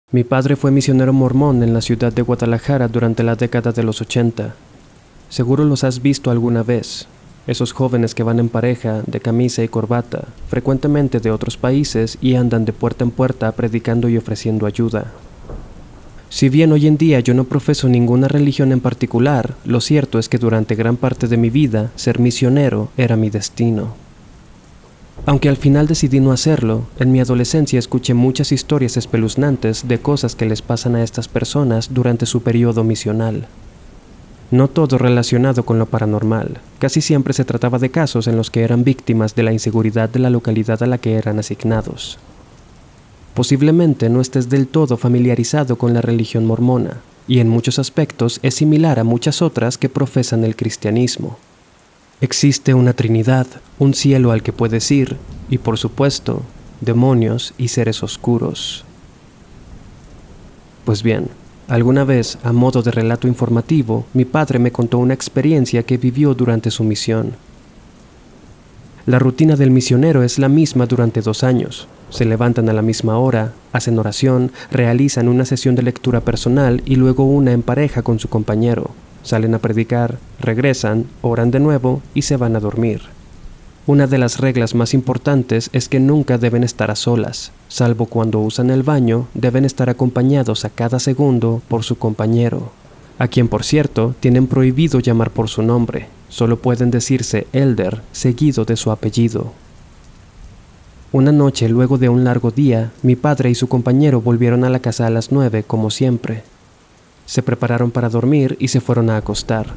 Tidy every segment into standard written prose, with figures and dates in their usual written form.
Mi padre fue misionero mormón en la ciudad de Guadalajara durante la década de los 80. Seguro los has visto alguna vez. Esos jóvenes que van en pareja, de camisa y corbata, frecuentemente de otros países y andan de puerta en puerta predicando y ofreciendo ayuda. Si bien hoy en día yo no profeso ninguna religión en particular, lo cierto es que durante gran parte de mi vida, ser misionero era mi destino. Aunque al final decidí no hacerlo, en mi adolescencia escuché muchas historias espeluznantes de cosas que les pasan a estas personas durante su periodo misional. No todo relacionado con lo paranormal, casi siempre se trataba de casos en los que eran víctimas de la inseguridad de la localidad a la que eran asignados. Posiblemente no estés del todo familiarizado con la religión mormona, y en muchos aspectos es similar a muchas otras que profesan el cristianismo. Existe una trinidad, un cielo al que puedes ir, y por supuesto, demonios y seres oscuros. Pues bien, alguna vez, a modo de relato informativo, mi padre me contó una experiencia que vivió durante su misión. La rutina del misionero es la misma durante 2 años. Se levantan a la misma hora, hacen oración, realizan una sesión de lectura personal y luego una en pareja con su compañero. Salen a predicar, regresan, oran de nuevo y se van a dormir. Una de las reglas más importantes es que nunca deben estar a solas, salvo cuando usan el baño, deben estar acompañados a cada segundo por su compañero, a quien por cierto tienen prohibido llamar por su nombre, solo pueden decirse Elder seguido de su apellido. Una noche luego de un largo día, mi padre y su compañero volvieron a la casa a las 9 como siempre. Se prepararon para dormir y se fueron a acostar.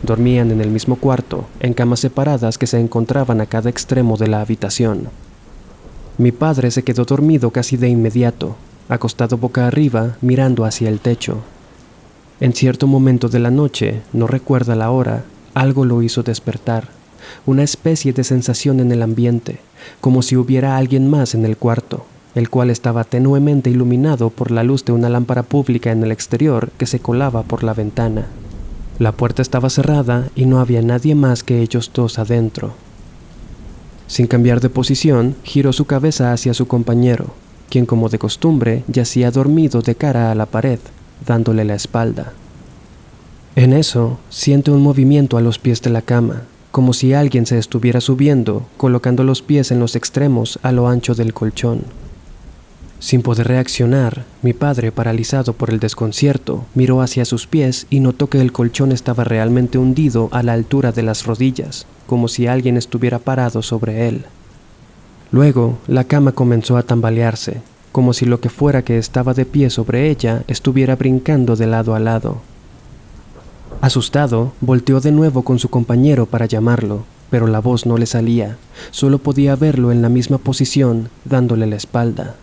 Dormían en el mismo cuarto, en camas separadas que se encontraban a cada extremo de la habitación. Mi padre se quedó dormido casi de inmediato, acostado boca arriba, mirando hacia el techo. En cierto momento de la noche, no recuerda la hora, algo lo hizo despertar. Una especie de sensación en el ambiente, como si hubiera alguien más en el cuarto, el cual estaba tenuemente iluminado por la luz de una lámpara pública en el exterior que se colaba por la ventana. La puerta estaba cerrada y no había nadie más que ellos dos adentro. Sin cambiar de posición, giró su cabeza hacia su compañero, quien como de costumbre yacía dormido de cara a la pared, dándole la espalda. En eso, siente un movimiento a los pies de la cama, como si alguien se estuviera subiendo, colocando los pies en los extremos a lo ancho del colchón. Sin poder reaccionar, mi padre, paralizado por el desconcierto, miró hacia sus pies y notó que el colchón estaba realmente hundido a la altura de las rodillas, como si alguien estuviera parado sobre él. Luego, la cama comenzó a tambalearse, como si lo que fuera que estaba de pie sobre ella estuviera brincando de lado a lado. Asustado, volteó de nuevo con su compañero para llamarlo, pero la voz no le salía, solo podía verlo en la misma posición, dándole la espalda.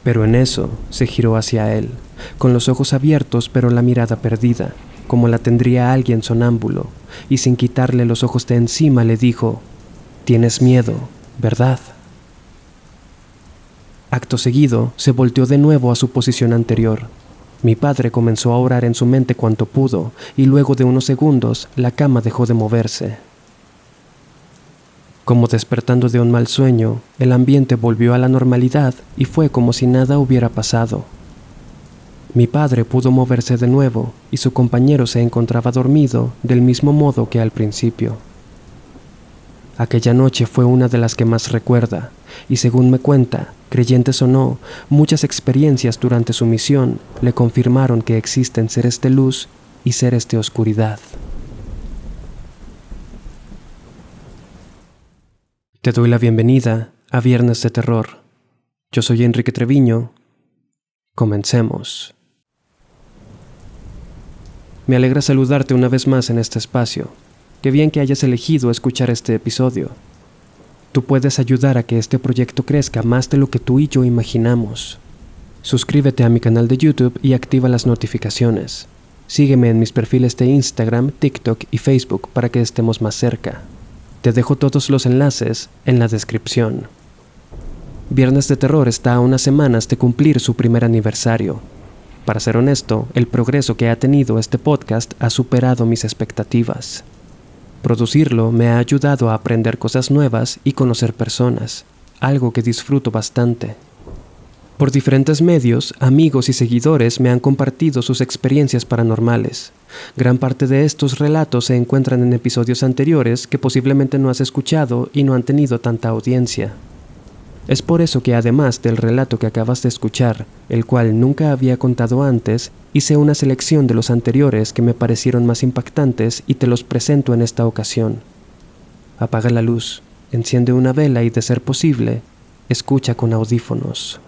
Pero en eso, se giró hacia él, con los ojos abiertos pero la mirada perdida, como la tendría alguien sonámbulo, y sin quitarle los ojos de encima le dijo: «Tienes miedo, ¿verdad?». Acto seguido, se volteó de nuevo a su posición anterior. Mi padre comenzó a orar en su mente cuanto pudo, y luego de unos segundos, la cama dejó de moverse. Como despertando de un mal sueño, el ambiente volvió a la normalidad y fue como si nada hubiera pasado. Mi padre pudo moverse de nuevo y su compañero se encontraba dormido del mismo modo que al principio. Aquella noche fue una de las que más recuerda, y según me cuenta, creyentes o no, muchas experiencias durante su misión le confirmaron que existen seres de luz y seres de oscuridad. Te doy la bienvenida a Viernes de Terror. Yo soy Enrique Treviño. Comencemos. Me alegra saludarte una vez más en este espacio. Qué bien que hayas elegido escuchar este episodio. Tú puedes ayudar a que este proyecto crezca más de lo que tú y yo imaginamos. Suscríbete a mi canal de YouTube y activa las notificaciones. Sígueme en mis perfiles de Instagram, TikTok y Facebook para que estemos más cerca. Te dejo todos los enlaces en la descripción. Viernes de Terror está a unas semanas de cumplir su primer aniversario. Para ser honesto, el progreso que ha tenido este podcast ha superado mis expectativas. Producirlo me ha ayudado a aprender cosas nuevas y conocer personas, algo que disfruto bastante. Por diferentes medios, amigos y seguidores me han compartido sus experiencias paranormales. Gran parte de estos relatos se encuentran en episodios anteriores que posiblemente no has escuchado y no han tenido tanta audiencia. Es por eso que además del relato que acabas de escuchar, el cual nunca había contado antes, hice una selección de los anteriores que me parecieron más impactantes y te los presento en esta ocasión. Apaga la luz, enciende una vela y, de ser posible, escucha con audífonos.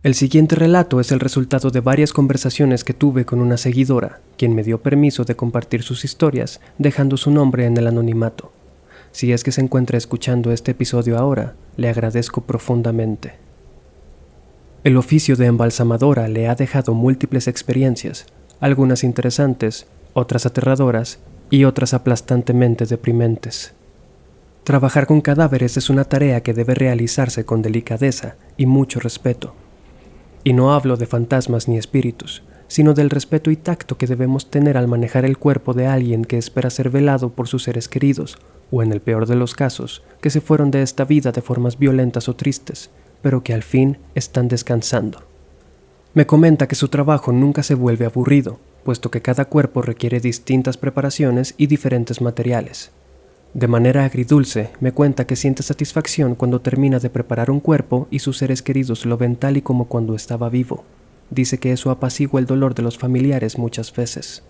El siguiente relato es el resultado de varias conversaciones que tuve con una seguidora, quien me dio permiso de compartir sus historias, dejando su nombre en el anonimato. Si es que se encuentra escuchando este episodio ahora, le agradezco profundamente. El oficio de embalsamadora le ha dejado múltiples experiencias, algunas interesantes, otras aterradoras y otras aplastantemente deprimentes. Trabajar con cadáveres es una tarea que debe realizarse con delicadeza y mucho respeto. Y no hablo de fantasmas ni espíritus, sino del respeto y tacto que debemos tener al manejar el cuerpo de alguien que espera ser velado por sus seres queridos, o en el peor de los casos, que se fueron de esta vida de formas violentas o tristes, pero que al fin están descansando. Me comenta que su trabajo nunca se vuelve aburrido, puesto que cada cuerpo requiere distintas preparaciones y diferentes materiales. De manera agridulce, me cuenta que siente satisfacción cuando termina de preparar un cuerpo y sus seres queridos lo ven tal y como cuando estaba vivo. Dice que eso apacigua el dolor de los familiares muchas veces.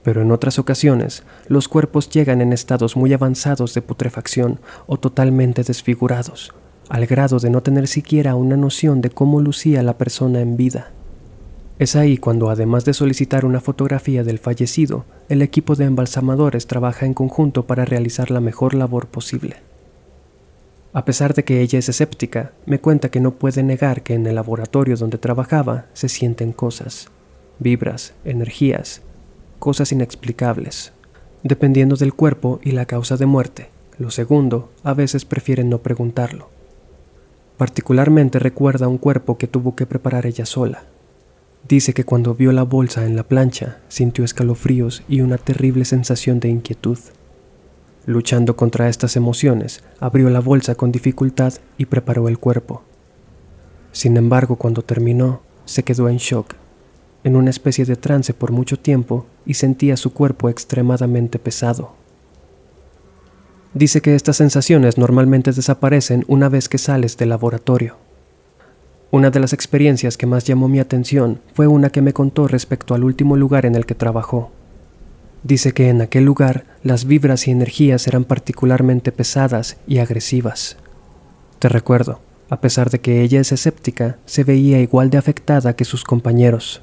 Pero en otras ocasiones, los cuerpos llegan en estados muy avanzados de putrefacción o totalmente desfigurados, al grado de no tener siquiera una noción de cómo lucía la persona en vida. Es ahí cuando, además de solicitar una fotografía del fallecido, el equipo de embalsamadores trabaja en conjunto para realizar la mejor labor posible. A pesar de que ella es escéptica, me cuenta que no puede negar que en el laboratorio donde trabajaba se sienten cosas, vibras, energías, cosas inexplicables. Dependiendo del cuerpo y la causa de muerte, lo segundo, a veces prefieren no preguntarlo. Particularmente recuerda un cuerpo que tuvo que preparar ella sola. Dice que cuando vio la bolsa en la plancha, sintió escalofríos y una terrible sensación de inquietud. Luchando contra estas emociones, abrió la bolsa con dificultad y preparó el cuerpo. Sin embargo, cuando terminó, se quedó en shock, en una especie de trance por mucho tiempo, y sentía su cuerpo extremadamente pesado. Dice que estas sensaciones normalmente desaparecen una vez que sales del laboratorio. Una de las experiencias que más llamó mi atención fue una que me contó respecto al último lugar en el que trabajó. Dice que en aquel lugar las vibras y energías eran particularmente pesadas y agresivas. Te recuerdo, a pesar de que ella es escéptica, se veía igual de afectada que sus compañeros.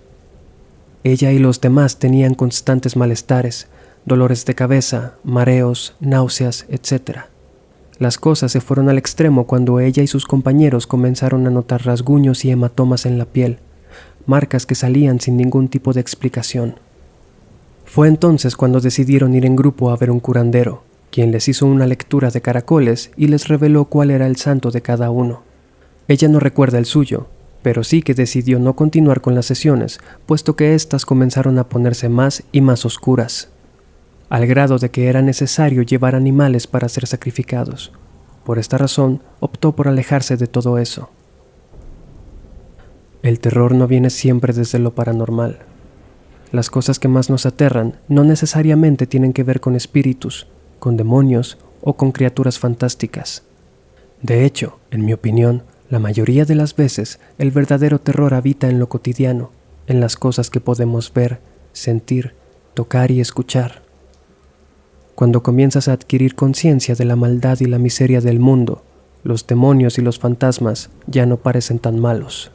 Ella y los demás tenían constantes malestares, dolores de cabeza, mareos, náuseas, etc. Las cosas se fueron al extremo cuando ella y sus compañeros comenzaron a notar rasguños y hematomas en la piel, marcas que salían sin ningún tipo de explicación. Fue entonces cuando decidieron ir en grupo a ver un curandero, quien les hizo una lectura de caracoles y les reveló cuál era el santo de cada uno. Ella no recuerda el suyo, pero sí que decidió no continuar con las sesiones, puesto que éstas comenzaron a ponerse más y más oscuras, al grado de que era necesario llevar animales para ser sacrificados. Por esta razón, optó por alejarse de todo eso. El terror no viene siempre desde lo paranormal. Las cosas que más nos aterran no necesariamente tienen que ver con espíritus, con demonios o con criaturas fantásticas. De hecho, en mi opinión, la mayoría de las veces el verdadero terror habita en lo cotidiano, en las cosas que podemos ver, sentir, tocar y escuchar. Cuando comienzas a adquirir conciencia de la maldad y la miseria del mundo, los demonios y los fantasmas ya no parecen tan malos.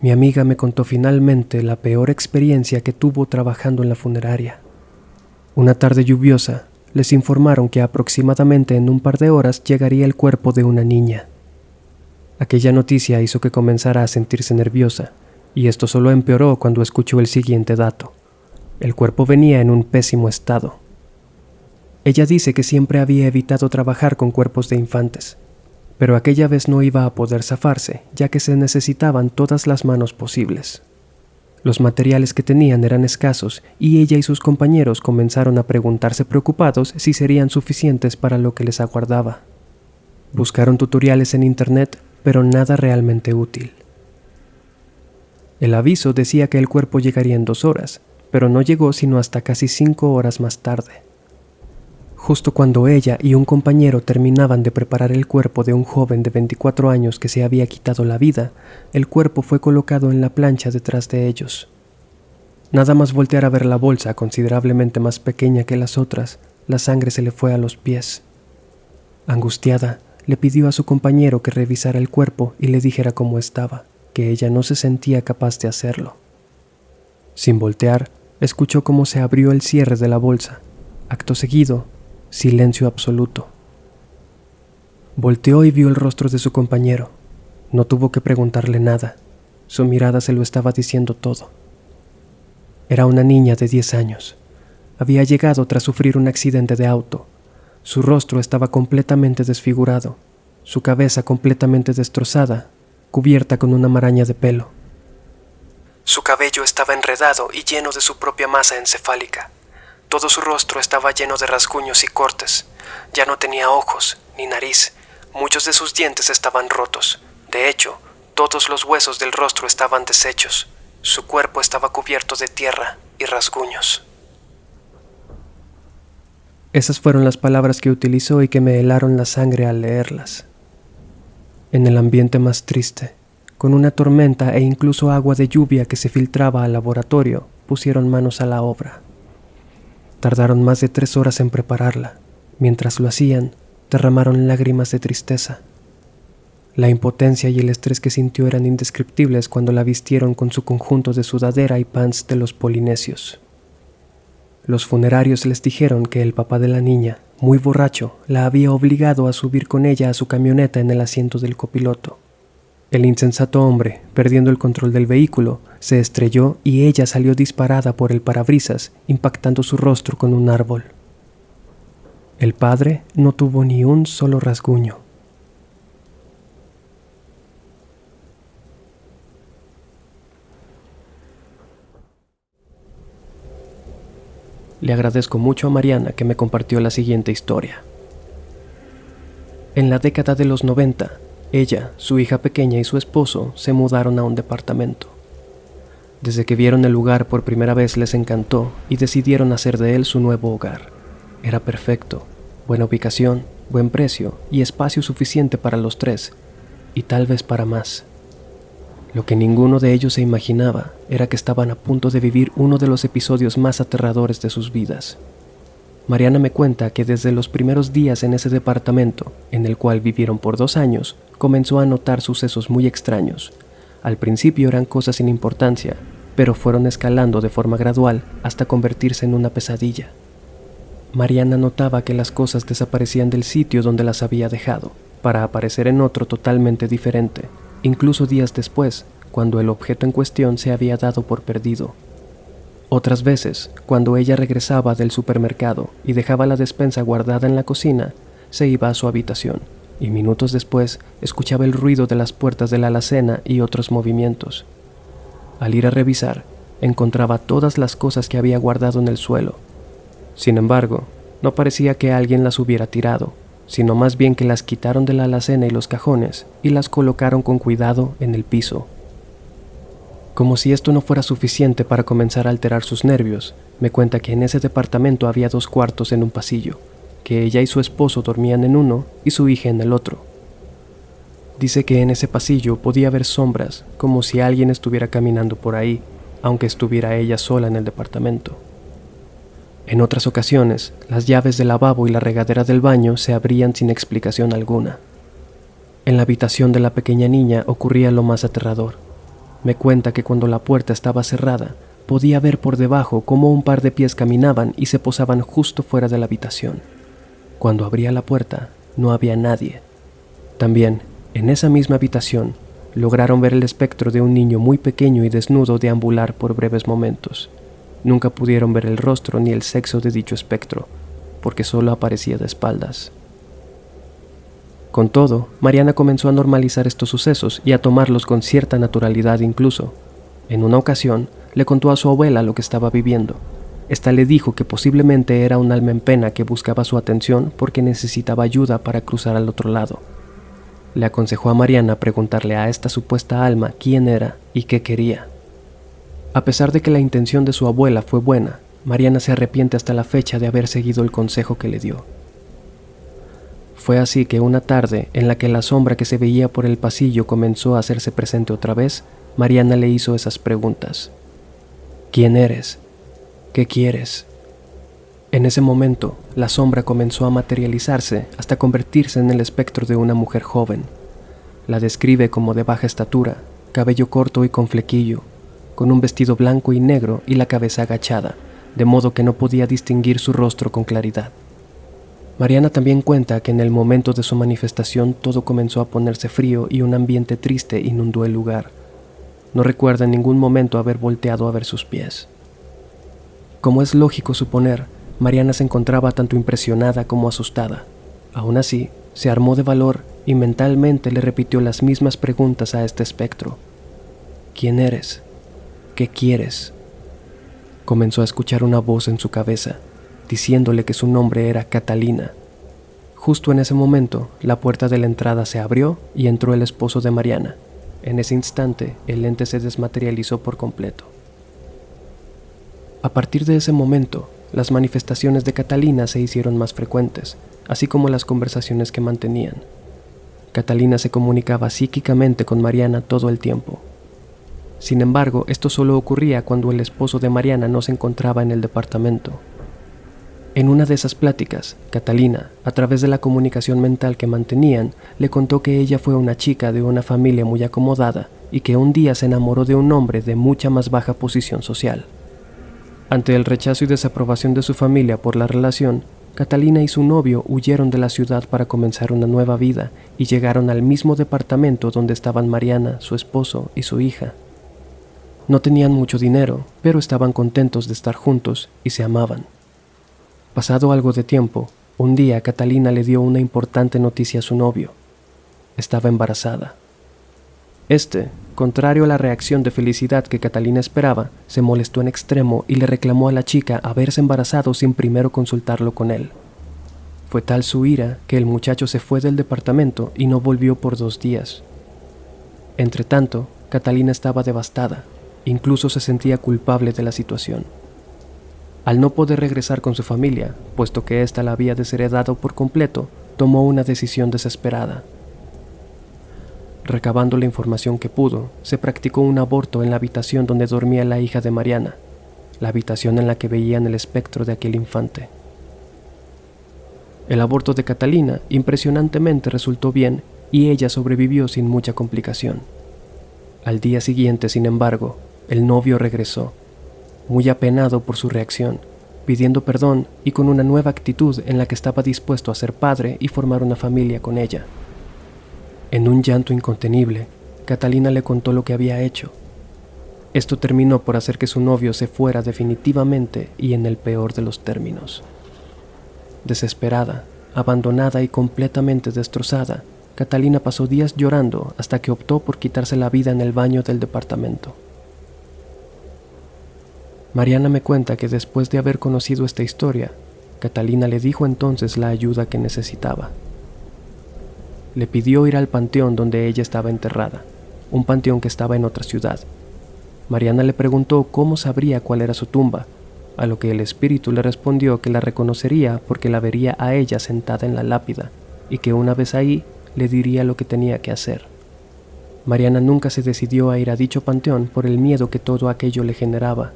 Mi amiga me contó finalmente la peor experiencia que tuvo trabajando en la funeraria. Una tarde lluviosa, les informaron que aproximadamente en un par de horas llegaría el cuerpo de una niña. Aquella noticia hizo que comenzara a sentirse nerviosa, y esto solo empeoró cuando escuchó el siguiente dato. El cuerpo venía en un pésimo estado. Ella dice que siempre había evitado trabajar con cuerpos de infantes, pero aquella vez no iba a poder zafarse, ya que se necesitaban todas las manos posibles. Los materiales que tenían eran escasos y ella y sus compañeros comenzaron a preguntarse preocupados si serían suficientes para lo que les aguardaba. Buscaron tutoriales en internet, pero nada realmente útil. El aviso decía que el cuerpo llegaría en 2 horas, pero no llegó sino hasta casi 5 horas más tarde. Justo cuando ella y un compañero terminaban de preparar el cuerpo de un joven de 24 años que se había quitado la vida, el cuerpo fue colocado en la plancha detrás de ellos. Nada más voltear a ver la bolsa, considerablemente más pequeña que las otras, la sangre se le fue a los pies. Angustiada, le pidió a su compañero que revisara el cuerpo y le dijera cómo estaba, que ella no se sentía capaz de hacerlo. Sin voltear, escuchó cómo se abrió el cierre de la bolsa. Acto seguido, silencio absoluto. Volteó y vio el rostro de su compañero. No tuvo que preguntarle nada. Su mirada se lo estaba diciendo todo. Era una niña de 10 años. Había llegado tras sufrir un accidente de auto. Su rostro estaba completamente desfigurado, su cabeza completamente destrozada, cubierta con una maraña de pelo. Su cabello estaba enredado y lleno de su propia masa encefálica. Todo su rostro estaba lleno de rasguños y cortes. Ya no tenía ojos ni nariz. Muchos de sus dientes estaban rotos. De hecho, todos los huesos del rostro estaban deshechos. Su cuerpo estaba cubierto de tierra y rasguños. Esas fueron las palabras que utilizó y que me helaron la sangre al leerlas. En el ambiente más triste, con una tormenta e incluso agua de lluvia que se filtraba al laboratorio, pusieron manos a la obra. Tardaron más de 3 horas en prepararla. Mientras lo hacían, derramaron lágrimas de tristeza. La impotencia y el estrés que sintió eran indescriptibles cuando la vistieron con su conjunto de sudadera y pants de los polinesios. Los funerarios les dijeron que el papá de la niña, muy borracho, la había obligado a subir con ella a su camioneta en el asiento del copiloto. El insensato hombre, perdiendo el control del vehículo, se estrelló y ella salió disparada por el parabrisas, impactando su rostro con un árbol. El padre no tuvo ni un solo rasguño. Le agradezco mucho a Mariana que me compartió la siguiente historia. En la década de los 90, ella, su hija pequeña y su esposo se mudaron a un departamento. Desde que vieron el lugar por primera vez les encantó y decidieron hacer de él su nuevo hogar. Era perfecto, buena ubicación, buen precio y espacio suficiente para los 3, y tal vez para más. Lo que ninguno de ellos se imaginaba era que estaban a punto de vivir uno de los episodios más aterradores de sus vidas. Mariana me cuenta que desde los primeros días en ese departamento, en el cual vivieron por 2 años, comenzó a notar sucesos muy extraños. Al principio eran cosas sin importancia, pero fueron escalando de forma gradual hasta convertirse en una pesadilla. Mariana notaba que las cosas desaparecían del sitio donde las había dejado, para aparecer en otro totalmente diferente, incluso días después, cuando el objeto en cuestión se había dado por perdido. Otras veces, cuando ella regresaba del supermercado y dejaba la despensa guardada en la cocina, se iba a su habitación, y minutos después escuchaba el ruido de las puertas de la alacena y otros movimientos. Al ir a revisar, encontraba todas las cosas que había guardado en el suelo. Sin embargo, no parecía que alguien las hubiera tirado, sino más bien que las quitaron de la alacena y los cajones y las colocaron con cuidado en el piso. Como si esto no fuera suficiente para comenzar a alterar sus nervios, me cuenta que en ese departamento había 2 cuartos en un pasillo, que ella y su esposo dormían en uno y su hija en el otro. Dice que en ese pasillo podía ver sombras, como si alguien estuviera caminando por ahí, aunque estuviera ella sola en el departamento. En otras ocasiones, las llaves del lavabo y la regadera del baño se abrían sin explicación alguna. En la habitación de la pequeña niña ocurría lo más aterrador. Me cuenta que cuando la puerta estaba cerrada, podía ver por debajo cómo un par de pies caminaban y se posaban justo fuera de la habitación. Cuando abría la puerta, no había nadie. También, en esa misma habitación, lograron ver el espectro de un niño muy pequeño y desnudo deambular por breves momentos. Nunca pudieron ver el rostro ni el sexo de dicho espectro, porque solo aparecía de espaldas. Con todo, Mariana comenzó a normalizar estos sucesos y a tomarlos con cierta naturalidad incluso. En una ocasión, le contó a su abuela lo que estaba viviendo. Esta le dijo que posiblemente era un alma en pena que buscaba su atención porque necesitaba ayuda para cruzar al otro lado, Le aconsejó a Mariana preguntarle a esta supuesta alma quién era y qué quería. A pesar de que la intención de su abuela fue buena, Mariana se arrepiente hasta la fecha de haber seguido el consejo que le dio. Fue así que una tarde, en la que la sombra que se veía por el pasillo comenzó a hacerse presente otra vez, Mariana le hizo esas preguntas. ¿Quién eres? ¿Qué quieres? En ese momento, la sombra comenzó a materializarse hasta convertirse en el espectro de una mujer joven. La describe como de baja estatura, cabello corto y con flequillo, con un vestido blanco y negro y la cabeza agachada, de modo que no podía distinguir su rostro con claridad. Mariana también cuenta que en el momento de su manifestación todo comenzó a ponerse frío y un ambiente triste inundó el lugar. No recuerda en ningún momento haber volteado a ver sus pies. Como es lógico suponer, Mariana se encontraba tanto impresionada como asustada. Aún así, se armó de valor y mentalmente le repitió las mismas preguntas a este espectro. ¿Quién eres? ¿Qué quieres? Comenzó a escuchar una voz en su cabeza, diciéndole que su nombre era Catalina. Justo en ese momento, la puerta de la entrada se abrió y entró el esposo de Mariana. En ese instante, el ente se desmaterializó por completo. A partir de ese momento, las manifestaciones de Catalina se hicieron más frecuentes, así como las conversaciones que mantenían. Catalina se comunicaba psíquicamente con Mariana todo el tiempo. Sin embargo, esto solo ocurría cuando el esposo de Mariana no se encontraba en el departamento. En una de esas pláticas, Catalina, a través de la comunicación mental que mantenían, le contó que ella fue una chica de una familia muy acomodada y que un día se enamoró de un hombre de mucha más baja posición social. Ante el rechazo y desaprobación de su familia por la relación, Catalina y su novio huyeron de la ciudad para comenzar una nueva vida y llegaron al mismo departamento donde estaban Mariana, su esposo y su hija. No tenían mucho dinero, pero estaban contentos de estar juntos y se amaban. Pasado algo de tiempo, un día Catalina le dio una importante noticia a su novio. Estaba embarazada. Este, contrario a la reacción de felicidad que Catalina esperaba, se molestó en extremo y le reclamó a la chica haberse embarazado sin primero consultarlo con él. Fue tal su ira que el muchacho se fue del departamento y no volvió por 2 días. Entretanto, Catalina estaba devastada, incluso se sentía culpable de la situación. Al no poder regresar con su familia, puesto que ésta la había desheredado por completo, tomó una decisión desesperada. Recabando la información que pudo, se practicó un aborto en la habitación donde dormía la hija de Mariana, la habitación en la que veían el espectro de aquel infante. El aborto de Catalina impresionantemente resultó bien y ella sobrevivió sin mucha complicación. Al día siguiente, sin embargo, el novio regresó, muy apenado por su reacción, pidiendo perdón y con una nueva actitud en la que estaba dispuesto a ser padre y formar una familia con ella. En un llanto incontenible, Catalina le contó lo que había hecho. Esto terminó por hacer que su novio se fuera definitivamente y en el peor de los términos. Desesperada, abandonada y completamente destrozada, Catalina pasó días llorando hasta que optó por quitarse la vida en el baño del departamento. Mariana me cuenta que después de haber conocido esta historia, Catalina le dijo entonces la ayuda que necesitaba. Le pidió ir al panteón donde ella estaba enterrada, un panteón que estaba en otra ciudad. Mariana le preguntó cómo sabría cuál era su tumba, a lo que el espíritu le respondió que la reconocería porque la vería a ella sentada en la lápida y que una vez ahí le diría lo que tenía que hacer. Mariana nunca se decidió a ir a dicho panteón por el miedo que todo aquello le generaba.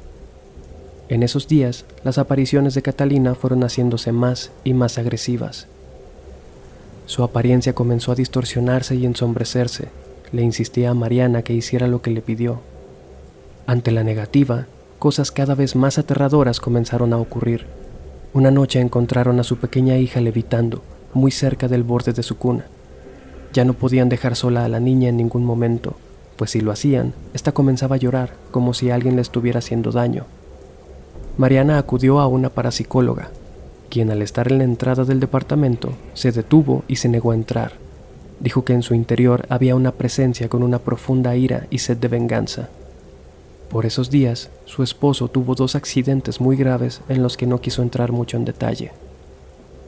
En esos días, las apariciones de Catalina fueron haciéndose más y más agresivas. Su apariencia comenzó a distorsionarse y ensombrecerse. Le insistía a Mariana que hiciera lo que le pidió. Ante la negativa, cosas cada vez más aterradoras comenzaron a ocurrir. Una noche encontraron a su pequeña hija levitando, muy cerca del borde de su cuna. Ya no podían dejar sola a la niña en ningún momento, pues si lo hacían, ésta comenzaba a llorar como si alguien le estuviera haciendo daño. Mariana acudió a una parapsicóloga, quien al estar en la entrada del departamento se detuvo y se negó a entrar. Dijo que en su interior había una presencia con una profunda ira y sed de venganza. Por esos días, su esposo tuvo 2 accidentes muy graves en los que no quiso entrar mucho en detalle.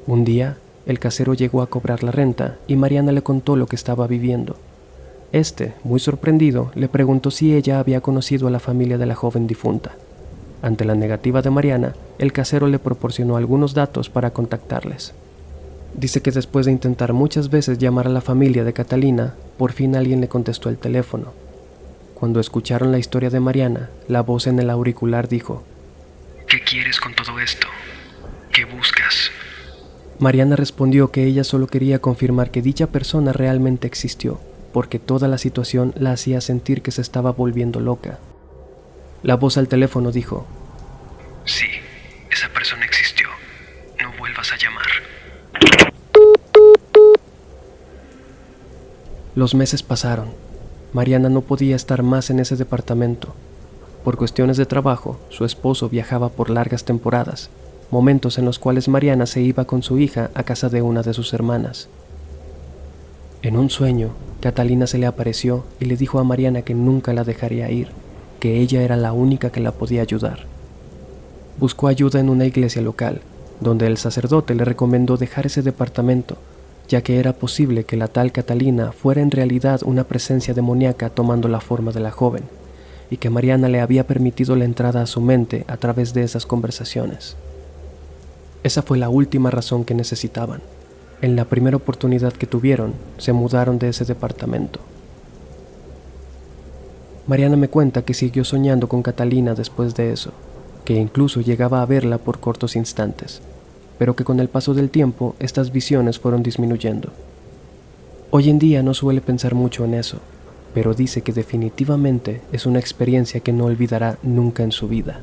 Un día, El casero llegó a cobrar la renta y Mariana le contó lo que estaba viviendo. Muy sorprendido, le preguntó si ella había conocido a la familia de la joven difunta. Ante la negativa de Mariana, el casero le proporcionó algunos datos para contactarles. Dice que después de intentar muchas veces llamar a la familia de Catalina, por fin alguien le contestó el teléfono. Cuando escucharon la historia de Mariana, la voz en el auricular dijo: ¿Qué quieres con todo esto? ¿Qué buscas? Mariana respondió que ella solo quería confirmar que dicha persona realmente existió, porque toda la situación la hacía sentir que se estaba volviendo loca. La voz al teléfono dijo: Sí, esa persona existió. No vuelvas a llamar. Los meses pasaron. Mariana no podía estar más en ese departamento. Por cuestiones de trabajo, su esposo viajaba por largas temporadas, momentos en los cuales Mariana se iba con su hija a casa de una de sus hermanas. En un sueño, Catalina se le apareció y le dijo a Mariana que nunca la dejaría ir, que ella era la única que la podía ayudar. Buscó ayuda en una iglesia local, donde el sacerdote le recomendó dejar ese departamento, ya que era posible que la tal Catalina fuera en realidad una presencia demoníaca tomando la forma de la joven, y que Mariana le había permitido la entrada a su mente a través de esas conversaciones. Esa fue la última razón que necesitaban. En la primera oportunidad que tuvieron, se mudaron de ese departamento. Mariana me cuenta que siguió soñando con Catalina después de eso, que incluso llegaba a verla por cortos instantes, pero que con el paso del tiempo estas visiones fueron disminuyendo. Hoy en día no suele pensar mucho en eso, pero dice que definitivamente es una experiencia que no olvidará nunca en su vida.